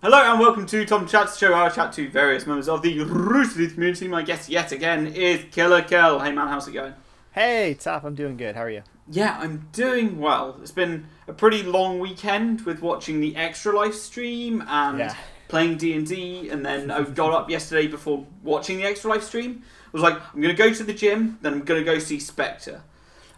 Hello and welcome to Tom Chats, the show where I chat to various members of the Rooster Teeth community. My guest yet again is KillerKel. Hey man, how's it going? Hey, Topham, I'm doing good. How are you? Yeah, I'm doing well. It's been a pretty long weekend with watching the Extra Life stream and Yeah. playing D&D, and then I got up yesterday before watching the Extra Life stream. I was like, I'm going to go to the gym, then I'm going to go see Spectre.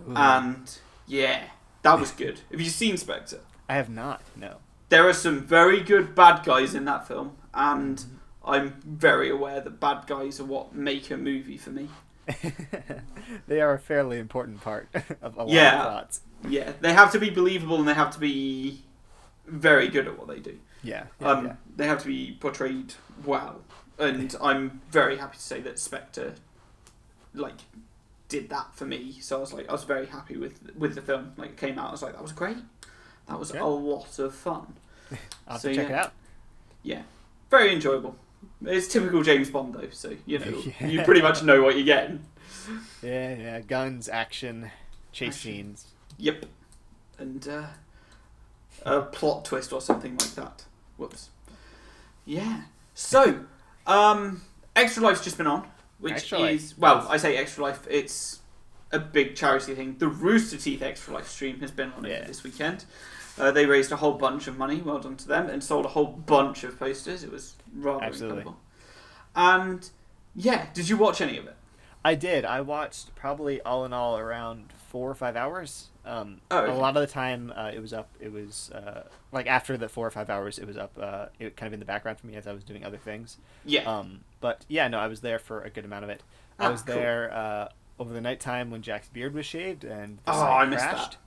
Ooh. And yeah, that was good. Have you seen Spectre? I have not, no. There are some very good bad guys in that film, and I'm very aware that bad guys are what make a movie for me. They are a fairly important part of a lot Yeah. of plots. Yeah, they have to be believable and they have to be very good at what they do. Yeah. They have to be portrayed well, and I'm very happy to say that Spectre, did that for me. So I was very happy with the film. Like, it came out, I was like, that was great. That was a lot of fun. I'll have to check it out. Yeah, very enjoyable. It's typical James Bond though, so you Yeah. pretty much know what you're getting. Yeah. Guns, action, chase scenes. Yep, and a plot twist or something like that. Whoops. Yeah. So, Extra Life's just been on, which Extra is Life. I say Extra Life. It's a big charity thing. The Rooster Teeth Extra Life stream has been on it this weekend. They raised a whole bunch of money, well done to them, and sold a whole bunch of posters. It was rather incredible. And yeah, did you watch any of it? I did. I watched probably all in all around 4 or 5 hours. Okay. A lot of the time it was up. It was like after the 4 or 5 hours, it was up. It kind of in the background for me as I was doing other things. Yeah. But yeah, no, I was there for a good amount of it. I was there over the nighttime when Jack's beard was shaved and the site missed crashed. that.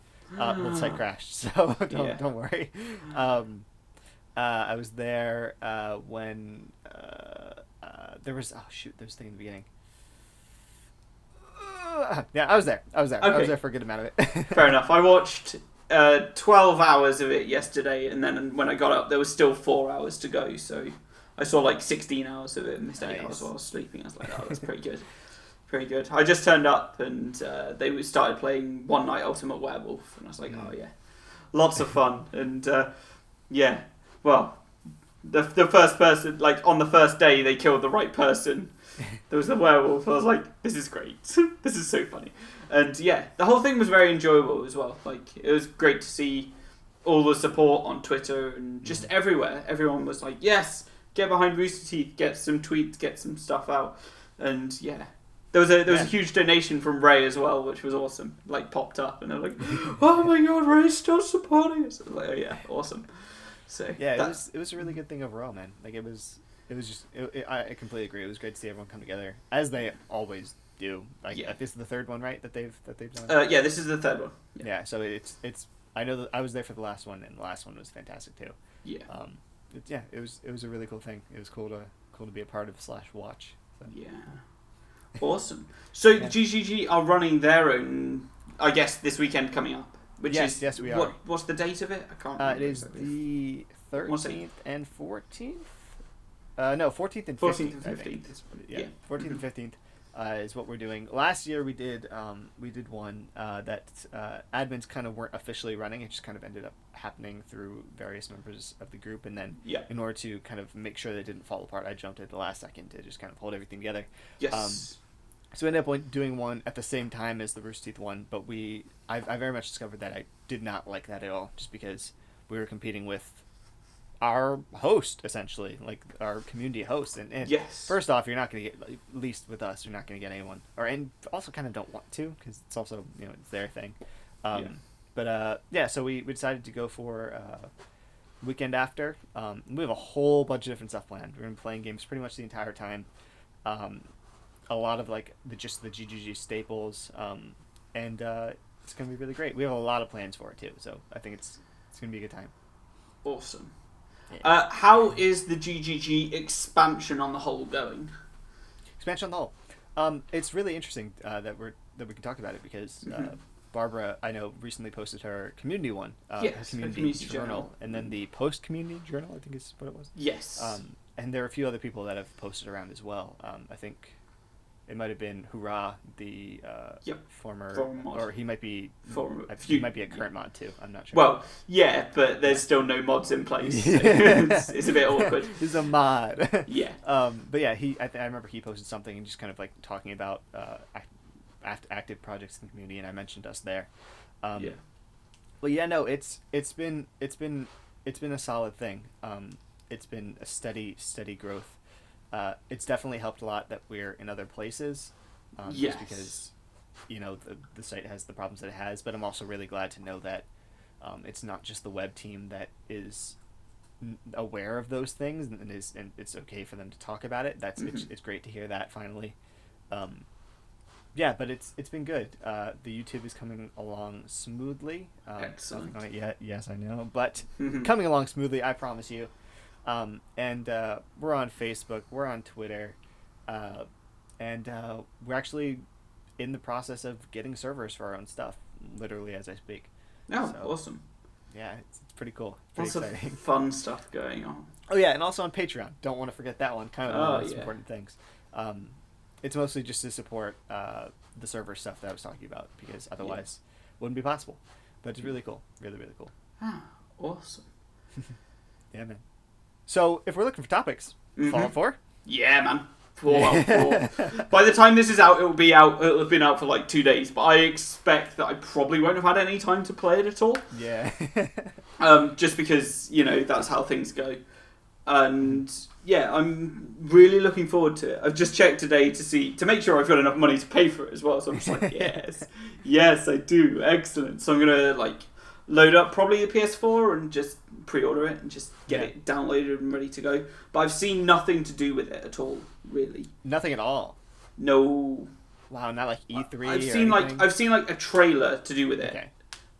The site crashed, so don't worry. I was there when there was there's a thing in the beginning. Yeah, I was there. I was there. Okay. I was there for a good amount of it. Fair enough. I watched 12 hours of it yesterday, and then when I got up, there was still 4 hours to go. So I saw like 16 hours of it and missed 8 hours while I was sleeping. I was like, oh, that's pretty good. Pretty good. I just turned up and they started playing One Night Ultimate Werewolf, and I was like, oh yeah, lots of fun. And yeah, well, the first person, like on the first day, they killed the right person. There was the werewolf. I was like, this is great. This is so funny. And yeah, the whole thing was very enjoyable as well. Like, it was great to see all the support on Twitter and just everywhere. Everyone was like, yes, get behind Rooster Teeth, get some tweets, get some stuff out. And yeah. There was a huge donation from Ray as well, which was awesome. Like, popped up, and they're like, "Oh my God, Ray's still supporting us!" Like, oh yeah, awesome. So yeah, it was a really good thing overall, man. Like I completely agree. It was great to see everyone come together as they always do. Like, this is the third one, right? That they've done. Yeah, this is the third one. Yeah, so it's. I know that I was there for the last one, and the last one was fantastic too. Yeah. It was a really cool thing. It was cool to be a part of / watch. So. Yeah. Awesome. So GGG are running their own, I guess, this weekend coming up. Yes, we are. What's the date of it? I can't remember. It is the 13th and 14th. No, 14th and 15th. 14th and 15th. Yeah, 14th and 15th is what we're doing. Last year we did one that admins kind of weren't officially running. It just kind of ended up happening through various members of the group, and then in order to kind of make sure that it didn't fall apart, I jumped at the last second to just kind of hold everything together. Yes. So we ended up doing one at the same time as the Rooster Teeth one, but I very much discovered that I did not like that at all, just because we were competing with our host, essentially, like our community host. And first off, you're not going to get, at least with us, you're not going to get anyone. And also kind of don't want to, because it's also, it's their thing. But so we decided to go for weekend after. We have a whole bunch of different stuff planned. We're going to be playing games pretty much the entire time. A lot of like the GGG staples, and it's going to be really great. We have a lot of plans for it too, so I think it's going to be a good time. Awesome. Yeah. How is the GGG expansion on the whole going? Expansion on the whole, it's really interesting that we can talk about it because Barbara, I know, recently posted her community one, her community journal, and then the post community journal, I think is what it was. Yes. And there are a few other people that have posted around as well. I think It might have been Hurrah, the former mod. or he might be he might be a current mod too. I'm not sure. Well, yeah, but there's still no mods in place. So it's a bit awkward. He's a mod. Yeah. But yeah, I remember he posted something and just kind of like talking about active projects in the community, and I mentioned us there. Yeah. Well, yeah, no, it's been a solid thing. It's been a steady growth. It's definitely helped a lot that we're in other places. Yes. Just because, the site has the problems that it has, but I'm also really glad to know that it's not just the web team that is aware of those things and it's okay for them to talk about it. It's great to hear that finally. Yeah, but it's been good. The YouTube is coming along smoothly. Excellent. Nothing on it yet. Yes, I know, but coming along smoothly, I promise you. And we're on Facebook, we're on Twitter, and we're actually in the process of getting servers for our own stuff, literally as I speak. Oh, so, awesome. Yeah, it's pretty cool. Pretty exciting. Fun stuff going on. Oh yeah, and also on Patreon. Don't want to forget that one. Kind of one of the most important things. It's mostly just to support the server stuff that I was talking about, because otherwise it wouldn't be possible. But it's really cool. Really, really cool. Ah, awesome. Yeah, man. So, if we're looking for topics, Fallout 4? Yeah, man. Fallout 4. By the time this is out, it'll have been out for like 2 days, but I expect that I probably won't have had any time to play it at all. Yeah. Just because, that's how things go. And yeah, I'm really looking forward to it. I've just checked today to make sure I've got enough money to pay for it as well. So I'm just like, yes, I do. Excellent. So I'm going to load up probably the PS4 and just pre-order it and just get it downloaded and ready to go. But I've seen nothing to do with it at all, really. Nothing at all? No. Wow, not like E3 I've seen a trailer to do with it. Okay.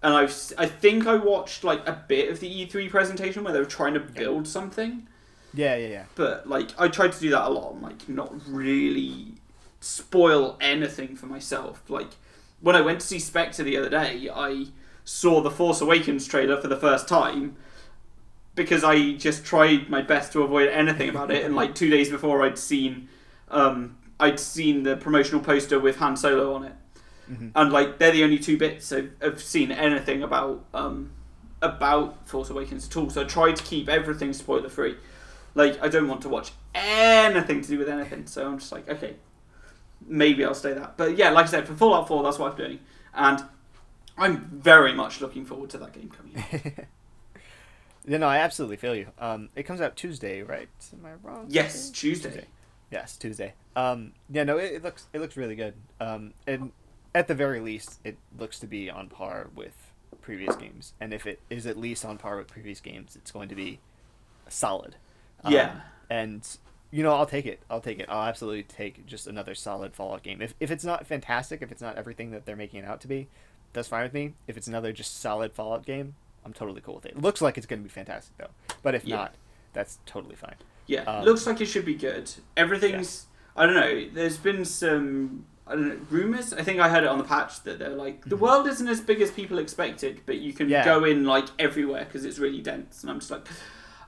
And I think I watched a bit of the E3 presentation where they were trying to build something. Yeah. But I tried to do that a lot and not really spoil anything for myself. When I went to see Spectre the other day, I saw the Force Awakens trailer for the first time because I just tried my best to avoid anything about it. And 2 days before, I'd seen the promotional poster with Han Solo on it, and they're the only 2 bits I've seen anything about Force Awakens at all. So I tried to keep everything spoiler free. I don't want to watch anything to do with anything. So I'm just okay, maybe I'll stay that. But yeah, like I said, for Fallout 4, that's what I'm doing, and I'm very much looking forward to that game coming out. Yeah, no, I absolutely feel you. It comes out Tuesday, right? Am I wrong? Yes, Tuesday. Yes, Tuesday. Yeah, no, it looks really good. And at the very least, it looks to be on par with previous games. And if it is at least on par with previous games, it's going to be solid. Yeah. And I'll take it. I'll absolutely take just another solid Fallout game. If it's not fantastic, if it's not everything that they're making it out to be, that's fine with me. If it's another just solid Fallout game, I'm totally cool with it. It looks like it's going to be fantastic, though. But if not, that's totally fine. Yeah, looks like it should be good. Everything's... Yeah. I don't know. There's been some... rumours? I think I heard it on the patch that they're the world isn't as big as people expected, but you can go in, everywhere because it's really dense. And I'm just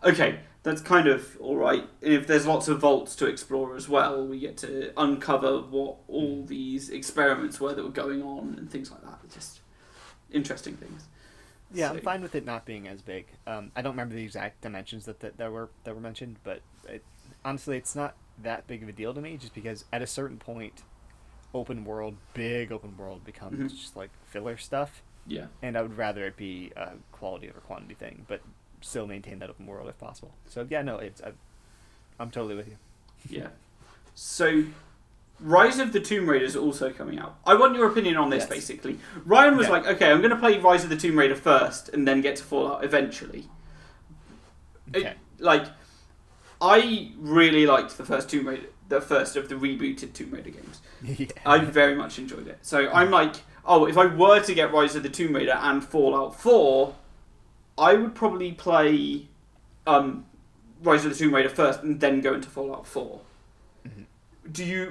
okay, that's kind of alright. And if there's lots of vaults to explore as well, we get to uncover what all these experiments were that were going on and things like that. Just interesting things. Yeah, I'm fine with it not being as big. I don't remember the exact dimensions that were mentioned, but honestly, it's not that big of a deal to me. Just because at a certain point, big open world becomes just filler stuff. Yeah, and I would rather it be a quality over quantity thing, but still maintain that open world if possible. So yeah, no, I'm totally with you. Yeah. So, Rise of the Tomb Raider is also coming out. I want your opinion on this, basically. Ryan was okay, I'm going to play Rise of the Tomb Raider first and then get to Fallout eventually. Okay. I really liked the first of the rebooted Tomb Raider games. Yeah. I very much enjoyed it. So I'm if I were to get Rise of the Tomb Raider and Fallout 4, I would probably play Rise of the Tomb Raider first and then go into Fallout 4.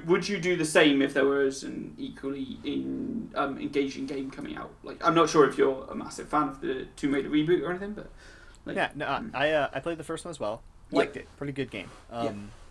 Would you do the same if there was an equally engaging game coming out? I'm not sure if you're a massive fan of the Tomb Raider reboot or anything, but I played the first one as well. Liked it. Pretty good game.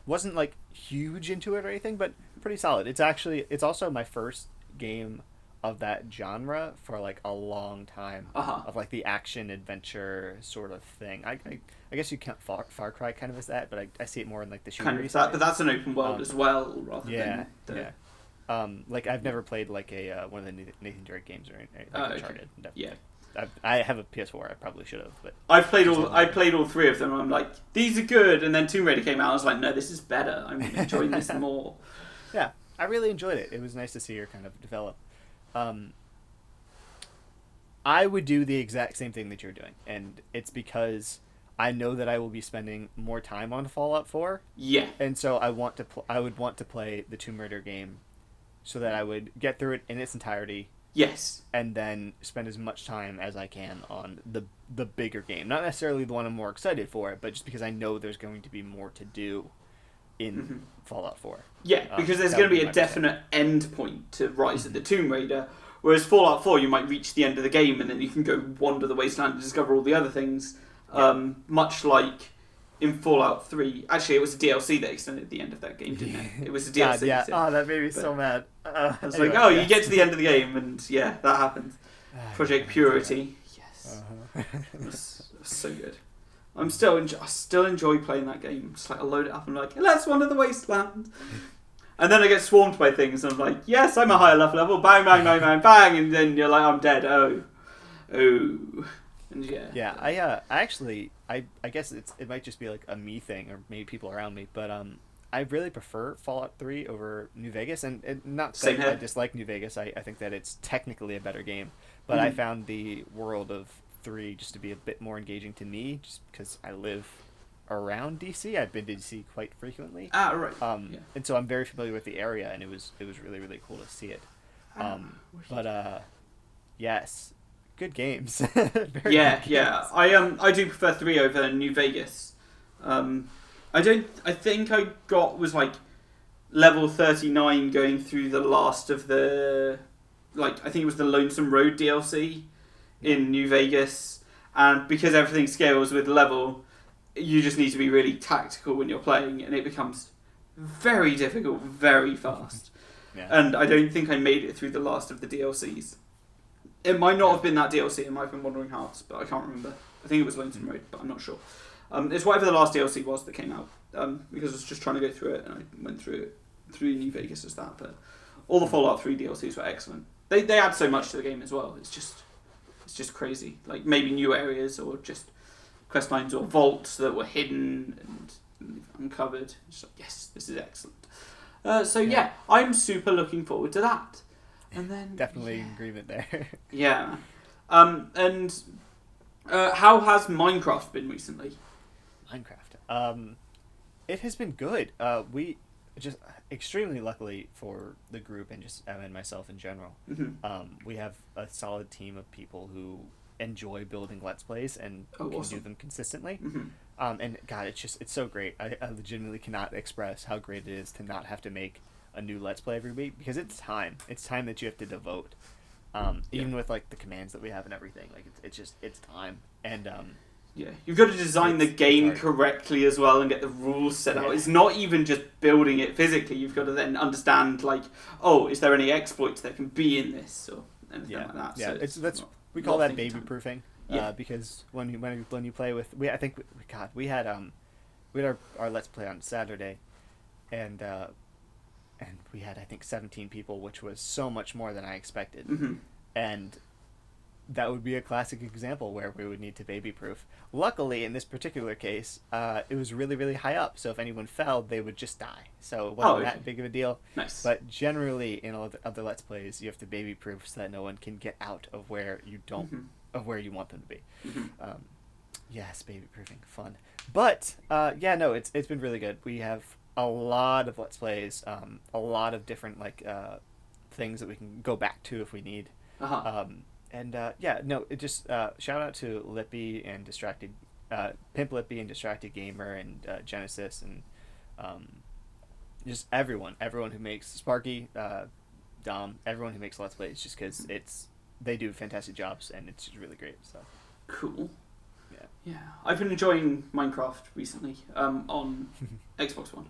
Wasn't huge into it or anything, but pretty solid. It's also my first game of that genre for like a long time, of like the action adventure sort of thing. I guess you count Far Cry kind of as that, but I see it more in like the shooter kind of that, but that's an open world as well, rather than like I've never played like a one of the Nathan Drake games or anything like Uncharted. Okay. Yeah. I have a PS4. I probably should have, but I played all three of them. I'm like, these are good, and then Tomb Raider came out. I was like, no, this is better. I'm enjoying this more. Yeah, I really enjoyed it. It was nice to see her kind of develop. I would do the exact same thing that you're doing, and it's because I know that I will be spending more time on Fallout 4. Yeah, and so I would want to play the Tomb Raider game, so that I would get through it in its entirety. Yes. And then spend as much time as I can on the bigger game. Not necessarily the one I'm more excited for, but just because I know there's going to be more to do in Fallout 4. Yeah, because there's going to be a definite end point to Rise of the Tomb Raider, whereas Fallout 4, you might reach the end of the game and then you can go wander the wasteland and discover all the other things. Much like in Fallout 3. Actually, it was a DLC that extended the end of that game, didn't it? It was a DLC. Yeah. Oh, that made me so mad. I was anyway, you get to the end of the game, and yeah, that happened. Project Purity. Yes. It was so good. I still enjoy playing that game. Just like I load it up and I'm like, let's wander the wasteland. And then I get swarmed by things, and I'm like, yes, I'm a higher level. Bang, bang, bang, bang, bang, and then you're like, I'm dead. Oh. And yeah. I guess it might just be like a me thing, or maybe people around me, but I really prefer Fallout 3 over New Vegas, and not that I dislike New Vegas. I think that it's technically a better game, but I found the world of 3 just to be a bit more engaging to me, just because I live around DC. I've been to DC quite frequently. Right. And so I'm very familiar with the area, and it was really, really cool to see it. Yes. Good games. Yeah. I do prefer 3 over New Vegas. I think I was like level 39 going through the last of the, like, I think it was the Lonesome Road DLC in New Vegas, and because everything scales with level, you just need to be really tactical when you're playing, and it becomes very difficult very fast. And I don't think I made it through the last of the DLCs. It might not have been that DLC, it might have been Wandering Hearts, but I can't remember. I think it was Lonesome Road, but I'm not sure. It's whatever the last DLC was that came out, because I was just trying to go through it, and I went through it through New Vegas as that. But all the Fallout 3 DLCs were excellent. They add so much to the game as well. It's just crazy. Like maybe new areas or just quest lines or vaults that were hidden and uncovered. It's like, yes, this is excellent. So yeah, I'm super looking forward to that. And then definitely in agreement there. Yeah. And how has Minecraft been recently? Minecraft. It has been good. We just extremely luckily for the group and just and myself in general. We have a solid team of people who enjoy building Let's Plays and can do them consistently. And God, it's so great. I legitimately cannot express how great it is to not have to make a new Let's Play every week, because it's time that you have to devote, even with like the commands that we have and everything. Like it's time, and you've got to design the game correctly as well and get the rules set out. It's not even just building it physically. You've got to then understand, like, is there any exploits that can be in this or anything like that. Yeah, so we call that baby proofing. Because when you play with we had our Let's Play on Saturday, and we had I think 17 people, which was so much more than I expected. And that would be a classic example where we would need to baby proof. Luckily, in this particular case, it was really, really high up, so if anyone fell, they would just die. So it wasn't that big of a deal. Nice. But generally, in all the other Let's Plays, you have to baby proof so that no one can get out of where you don't of where you want them to be. Yes, baby proofing, fun. But it's been really good. We have a lot of Let's Plays, a lot of different things that we can go back to if we need. It just shout out to Lippy and Distracted, Pimp Lippy and Distracted Gamer and Genesis and just everyone who makes Sparky, Dom, everyone who makes Let's Plays, just because they do fantastic jobs and it's just really great. So cool. Yeah, I've been enjoying Minecraft recently on Xbox One.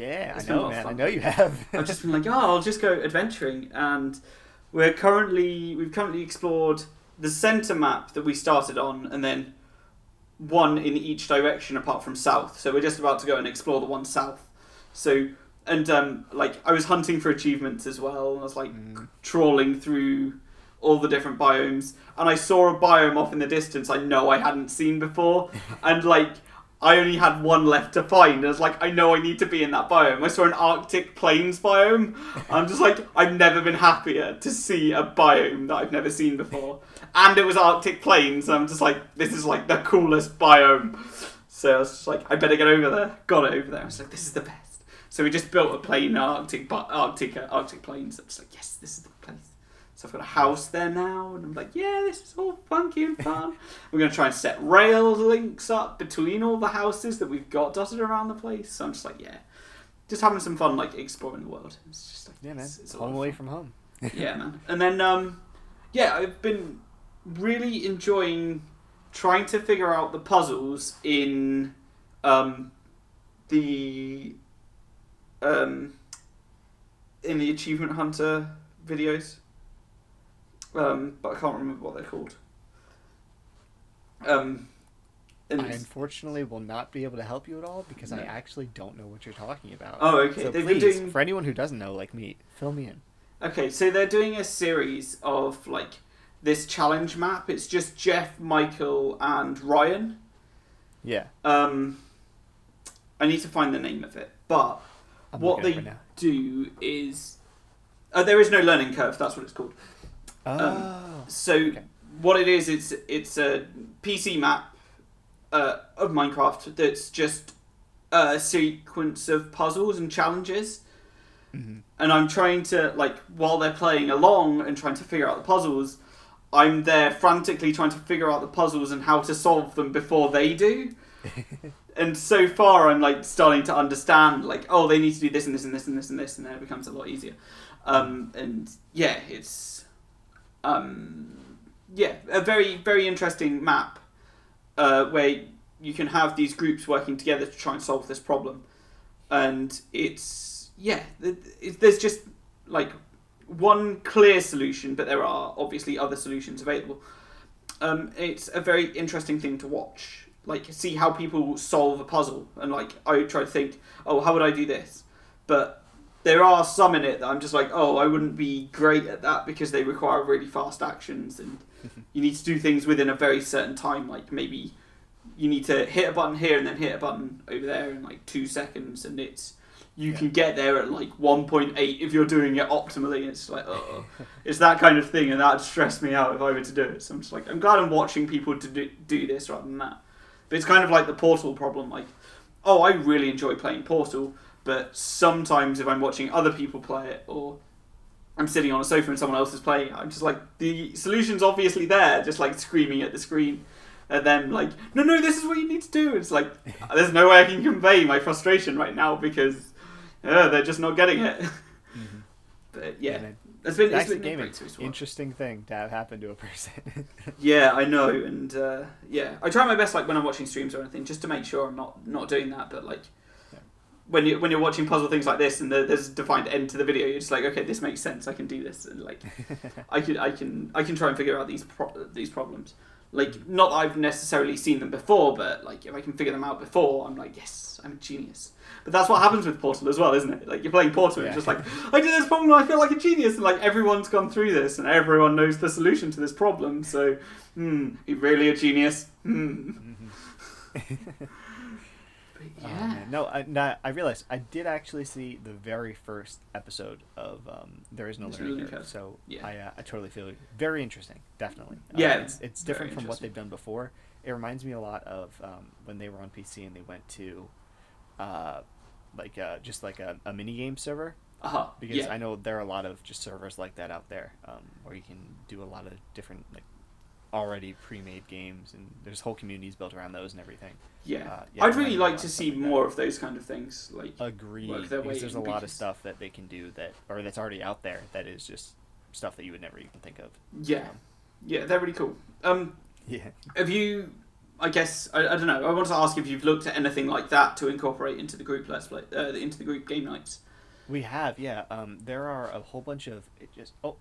Yeah, It's I been a know, lot of man. I fun. know you have. I've just been like, I'll just go adventuring, and we've currently explored the centre map that we started on, and then one in each direction apart from south. So we're just about to go and explore the one south. So, and like I was hunting for achievements as well, and I was like trawling through all the different biomes, and I saw a biome off in the distance I know I hadn't seen before, and like I only had one left to find. I was like, I know I need to be in that biome. I saw an Arctic Plains biome. I'm just like, I've never been happier to see a biome that I've never seen before. And it was Arctic Plains. I'm just like, this is like the coolest biome. So I was just like, I better get over there. Got it over there. I was like, this is the best. So we just built a plane in Arctic Plains. I'm just like, yes, this is the place. So I've got a house there now, and I'm like, yeah, this is all funky and fun. We're going to try and set rail links up between all the houses that we've got dotted around the place. So I'm just like, yeah, just having some fun, like, exploring the world. It's just like, Yeah, man. It's home away from home. Yeah, man. And then, yeah, I've been really enjoying trying to figure out the puzzles in the Achievement Hunter videos. But I can't remember what they're called. I unfortunately will not be able to help you at all because I actually don't know what you're talking about. Oh, okay. So They've please, been doing... for anyone who doesn't know, like me, fill me in. Okay, so they're doing a series of, like, this challenge map. It's just Jeff, Michael, and Ryan. Yeah. I need to find the name of it. But what they do is... there is no learning curve, that's what it's called. What it is, it's a PC map of Minecraft that's just a sequence of puzzles and challenges. Mm-hmm. And I'm trying to, like, while they're playing along and trying to figure out the puzzles, I'm there frantically trying to figure out the puzzles and how to solve them before they do. And so far I'm, like, starting to understand, like, oh, they need to do this and this and this and this and this, and then it becomes a lot easier. And yeah, it's... yeah, a very, very interesting map where you can have these groups working together to try and solve this problem. And it's, yeah, there's just like one clear solution, but there are obviously other solutions available. It's a very interesting thing to watch, like see how people solve a puzzle. And like I try to think, oh, how would I do this? But there are some in it that I'm just like, oh, I wouldn't be great at that because they require really fast actions and you need to do things within a very certain time. Like maybe you need to hit a button here and then hit a button over there in like 2 seconds, and you can get there at like 1.8 if you're doing it optimally. It's like, oh, it's that kind of thing, and that'd stress me out if I were to do it. So I'm just like, I'm glad I'm watching people to do this rather than that. But it's kind of like the Portal problem. Like, oh, I really enjoy playing Portal, but sometimes if I'm watching other people play it, or I'm sitting on a sofa and someone else is playing it, I'm just like, the solution's obviously there, just like screaming at the screen. And then like, no, this is what you need to do. It's like, there's no way I can convey my frustration right now because they're just not getting it. Mm-hmm. But yeah, it's been gaming. Interesting thing to have happen to a person. Yeah, I know, and yeah, I try my best like when I'm watching streams or anything, just to make sure I'm not doing that. But like, when you're watching puzzle things like this and there's a defined end to the video, you're just like, okay, this makes sense. I can do this, and like, I can try and figure out these problems. Like, not that I've necessarily seen them before, but like if I can figure them out before, I'm like, yes, I'm a genius. But that's what happens with Portal as well, isn't it? Like, you're playing Portal, and it's just like, I did this problem and I feel like a genius, and like everyone's gone through this and everyone knows the solution to this problem, so you're really a genius. But yeah. I realized I did actually see the very first episode of There Is No Learning Curve, so yeah. I totally feel it. Very interesting, definitely. Yeah, it's different from what they've done before. It reminds me a lot of when they were on PC and they went to just like a mini game server. Because I know there are a lot of just servers like that out there where you can do a lot of different like already pre-made games, and there's whole communities built around those and everything. I'd really like to see more of those kind of things. Like, agreed, because there's a lot of stuff that they can do that's already out there that is just stuff that you would never even think of. Yeah, they're really cool. Have you I guess I don't know. I want to ask if you've looked at anything like that to incorporate into the group let's play, into the group game nights. We have, yeah. There are a whole bunch of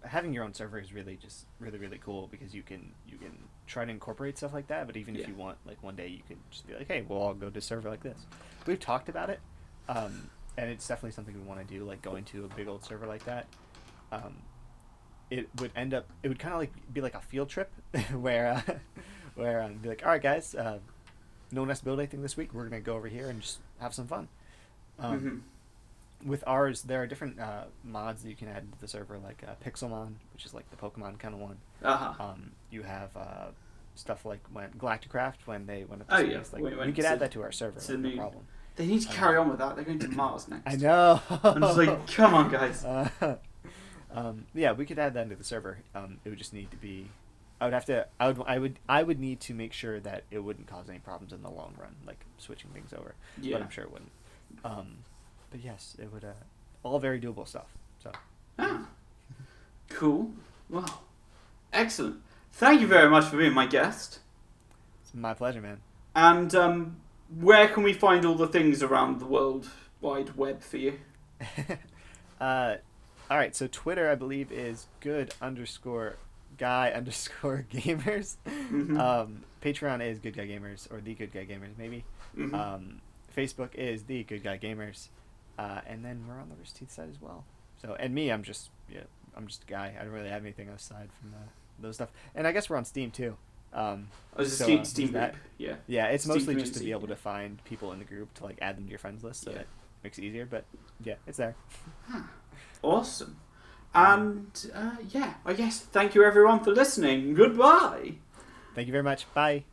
having your own server is really really cool because you can try to incorporate stuff like that. But even if you want, like one day you can just be like, hey, we'll all go to a server like this. We've talked about it, and it's definitely something we want to do. Like going to a big old server like that. It would kind of like be like a field trip where be like, all right guys, no one has to build anything this week. We're gonna go over here and just have some fun. With ours, there are different mods that you can add to the server, like Pixelmon, which is like the Pokemon kind of one. You have stuff like when Galacticraft when they went up to space. Like, we could add that to our server. Like, no problem. They need to carry on with that. They're going to Mars next. I know. I'm just like, come on, guys. Yeah, we could add that into the server. It would just need to be. I would need to make sure that it wouldn't cause any problems in the long run, like switching things over. Yeah. But I'm sure it wouldn't. But yes, it would. All very doable stuff. So. Cool. Wow. Excellent. Thank you very much for being my guest. It's my pleasure, man. And where can we find all the things around the World Wide Web for you? All right, so Twitter, I believe, is good_guy_gamers. Patreon is Good Guy Gamers, or The Good Guy Gamers, maybe. Facebook is The Good Guy Gamers. And then we're on the Rooster Teeth side as well. So, and me, I'm just a guy. I don't really have anything aside from those stuff. And I guess we're on Steam, too. Steam group. Yeah. Yeah, it's Steam mostly community. just to be able to find people in the group to, like, add them to your friends list, so that makes it easier. But, yeah, it's there. Awesome. And, I guess thank you everyone for listening. Goodbye. Thank you very much. Bye.